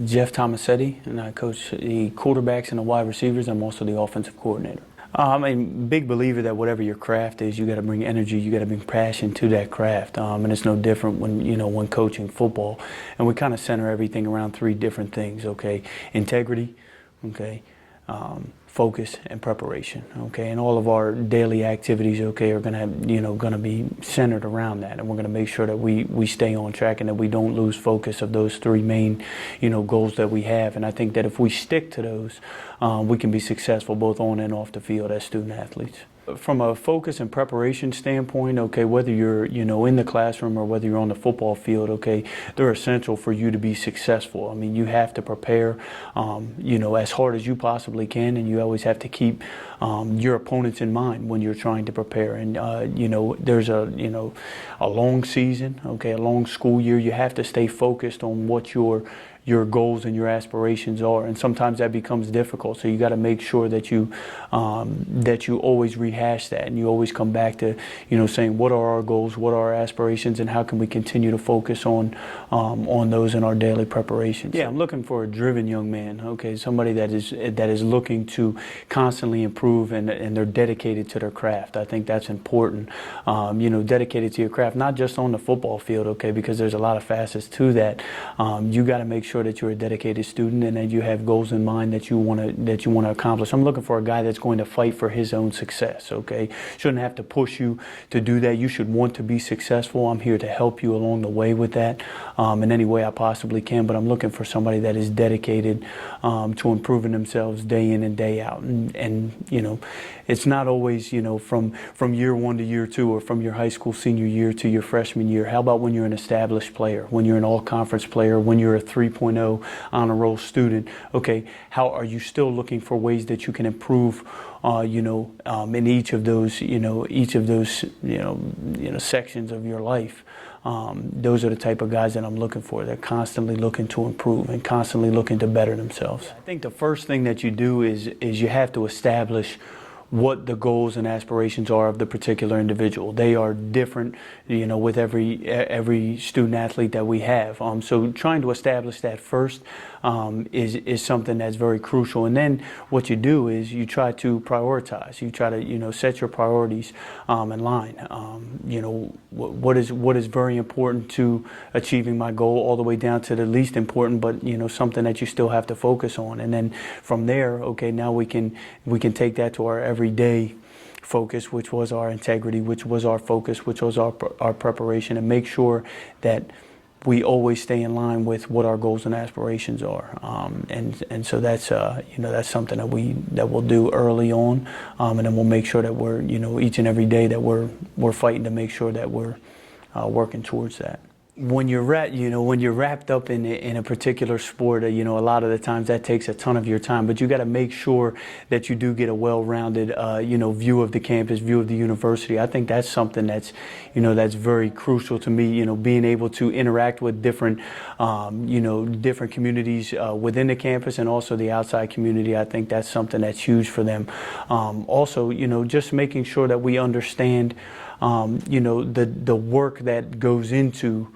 Jeff Tomasetti, and I coach the quarterbacks and the wide receivers. I'm also the offensive coordinator. I'm a big believer that whatever your craft is, you got to bring energy, you got to bring passion to that craft, and it's no different when coaching football. And we kind of center everything around three different things. Okay, integrity, okay, focus, and preparation. Okay, and all of our daily activities, okay, are gonna be centered around that, and we're gonna make sure that we stay on track and that we don't lose focus of those three main, goals that we have. And I think that if we stick to those, we can be successful both on and off the field as student athletes. From a focus and preparation standpoint, okay, whether you're in the classroom or whether you're on the football field, okay, they're essential for you to be successful. I mean, you have to prepare, as hard as you possibly can, and you always have to keep your opponents in mind when you're trying to prepare. And there's a long season, okay, a long school year. You have to stay focused on what your goals and your aspirations are, and sometimes that becomes difficult. So you got to make sure that you always rehash that, and you always come back to saying what are our goals, what are our aspirations, and how can we continue to focus on those in our daily preparations. Yeah, I'm looking for a driven young man. Okay, somebody that is looking to constantly improve, and they're dedicated to their craft. I think that's important. Dedicated to your craft, not just on the football field, okay, because there's a lot of facets to that. You got to make sure that you're a dedicated student and that you have goals in mind that you want to accomplish. I'm looking for a guy that's going to fight for his own success. Okay, shouldn't have to push you to do that. You should want to be successful. I'm here to help you along the way with that in any way I possibly can. But I'm looking for somebody that is dedicated to improving themselves day in and day out. And it's not always from year one to year two, or from your high school senior year to your freshman year. How about when you're an established player, when you're an all-conference player, when you're a 3.0 honor roll student? Okay, how are you still looking for ways that you can improve in each of those sections of your life? Those are the type of guys that I'm looking for. They're constantly looking to improve and constantly looking to better themselves. I think the first thing that you do is you have to establish what the goals and aspirations are of the particular individual. They are different, with every student athlete that we have. So trying to establish that first is something that's very crucial. And then what you do is you try to prioritize. You try to set your priorities in line. What is very important to achieving my goal, all the way down to the least important, but something that you still have to focus on. And then from there, okay, now we can take that to our everyday focus, which was our integrity, which was our focus, which was our preparation, and make sure that we always stay in line with what our goals and aspirations are. And so that's that's something that we'll do early on, and then we'll make sure that we're each and every day that we're fighting to make sure that we're working towards that. When you're wrapped up in a particular sport, a lot of the times that takes a ton of your time. But you got to make sure that you do get a well-rounded, view of the campus, view of the university. I think that's something that's very crucial to me. Being able to interact with different communities within the campus and also the outside community. I think that's something that's huge for them. Also, just making sure that we understand, the work that goes into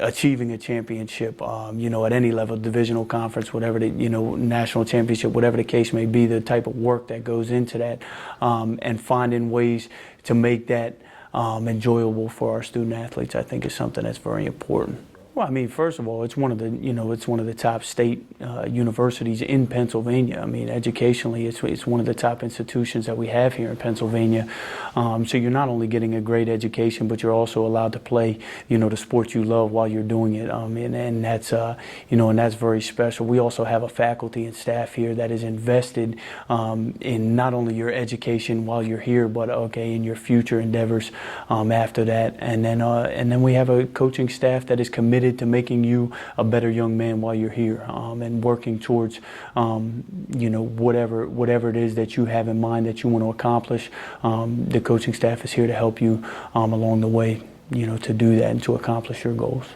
achieving a championship, at any level, divisional, conference, whatever the, national championship, whatever the case may be, the type of work that goes into that, and finding ways to make that enjoyable for our student athletes, I think is something that's very important. Well, I mean, first of all, it's one of the top state universities in Pennsylvania. I mean, educationally, it's one of the top institutions that we have here in Pennsylvania. So you're not only getting a great education, but you're also allowed to play, the sport you love while you're doing it. And that's, and that's very special. We also have a faculty and staff here that is invested in not only your education while you're here, but in your future endeavors after that. And then we have a coaching staff that is committed to making you a better young man while you're here, and working towards whatever it is that you have in mind that you want to accomplish. The coaching staff is here to help you along the way, to do that and to accomplish your goals.